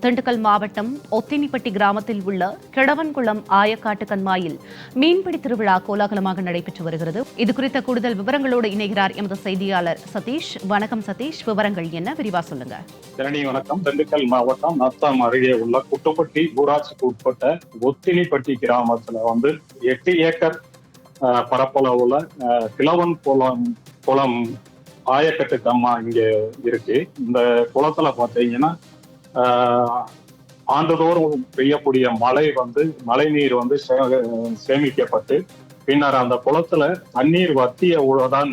திண்டுக்கல் மாவட்டம் ஒத்தினிப்பட்டி கிராமத்தில் உள்ள கிழவன்குளம் ஆயக்காட்டு கண்மாயில் மீன்பிடி திருவிழா கோலாகலமாக நடைபெற்று வருகிறது. இதுகுறித்த கூடுதல் விவரங்களோடு இணைகிறார் எமது செய்தியாளர் சதீஷ். வணக்கம் சதீஷ், விவரங்கள் என்ன, விரிவா சொல்லுங்க. வணக்கம். திண்டுக்கல் மாவட்டம் நத்தம் அருகே உள்ள குட்டுப்பட்டி ஊராட்சிக்கு உட்பட்ட ஒத்தினிப்பட்டி கிராமத்துல 8 ஏக்கர் பரப்பளவுல கிழவன் குளம் ஆயக்கட்டு கம்மா இங்க இருக்கு. இந்த குளத்துல பாத்தீங்கன்னா ஆண்டுதோறும் பெய்யக்கூடிய மழை நீர் சேமிக்கப்பட்டு பின்னர் அந்த குளத்துல தண்ணீர் வத்தியவுடன்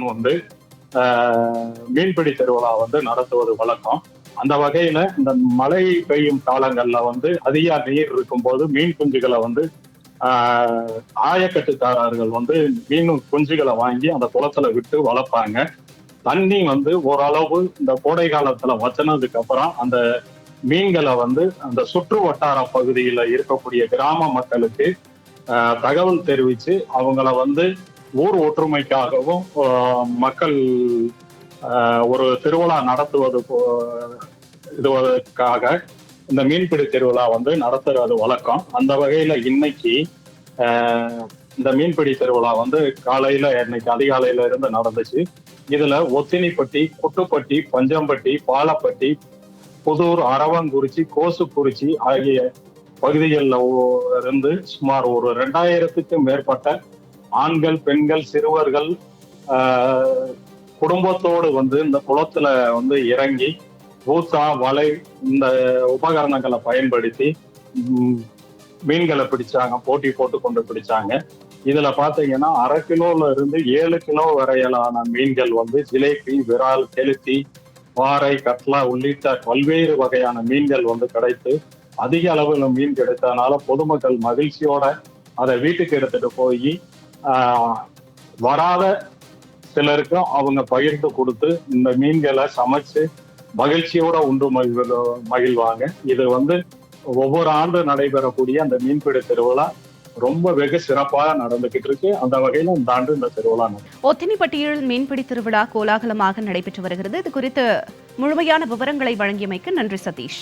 மீன்பிடி திருவிழா நடத்துவது வழக்கம். அந்த வகையில இந்த மழை பெய்யும் காலங்கள்ல அதிக நீர் இருக்கும்போது மீன் குஞ்சுகளை ஆயக்கட்டுக்காரர்கள் மீன் குஞ்சுகளை வாங்கி அந்த குளத்துல விட்டு வளர்ப்பாங்க. தண்ணி ஓரளவு இந்த கோடை காலத்துல வச்சினதுக்கு அப்புறம் அந்த மீன்களை அந்த சுற்று வட்டார பகுதியில இருக்கக்கூடிய கிராம மக்களுக்கு தகவல் தெரிவிச்சு அவங்கள ஊர் ஒற்றுமைக்காகவும் மக்கள் ஒரு திருவிழா இதுவதற்காக இந்த மீன்பிடி திருவிழா நடத்துறது வழக்கம். அந்த வகையில இன்னைக்கு இந்த மீன்பிடி திருவிழா இன்னைக்கு அதிகாலையில இருந்து நடந்துச்சு. இதுல ஒத்தினிப்பட்டி, குட்டுப்பட்டி, பஞ்சம்பட்டி, பாலப்பட்டி, புதூர், அரவங்குறிச்சி, கோசுக்குறிச்சி ஆகிய பகுதிகளில் இருந்து சுமார் ஒரு 2000க்கும் மேற்பட்ட ஆண்கள், பெண்கள், சிறுவர்கள் குடும்பத்தோடு இந்த குளத்துல இறங்கி ஊத்தா, வலை இந்த உபகரணங்களை பயன்படுத்தி மீன்களை பிடிச்சாங்க. போட்டி போட்டு கொண்டு பிடிச்சாங்க. இதுல பாத்தீங்கன்னா 1/2 கிலோல இருந்து 7 கிலோ வரையிலான மீன்கள் ஜிலேபி, விரால், கெளுத்தி, பாறை, கட்லா உள்ளிட்ட பல்வேறு வகையான மீன்கள் கிடைத்து அதிக அளவில் மீன் கிடைத்ததுனால பொதுமக்கள் மகிழ்ச்சியோட அதை வீட்டுக்கு எடுத்துட்டு போய் வராத சிலருக்கும் அவங்க பகிர்ந்து கொடுத்து இந்த மீன்களை சமைச்சு மகிழ்ச்சியோட உண்டு மகிழ்வாங்க. இது ஒவ்வொரு ஆண்டு நடைபெறக்கூடிய அந்த மீன்பிடி திருவிழா ரொம்ப வெகு சிறப்பாக நடந்துகிட்டு இருக்கு. அந்த வகையில இந்த ஆண்டு இந்த திருவிழா ஒத்தினிப்பட்டியில் மீன்பிடி திருவிழா கோலாகலமாக நடைபெற்று வருகிறது. இது குறித்து முழுமையான விவரங்களை வழங்கியமைக்கு நன்றி சதீஷ்.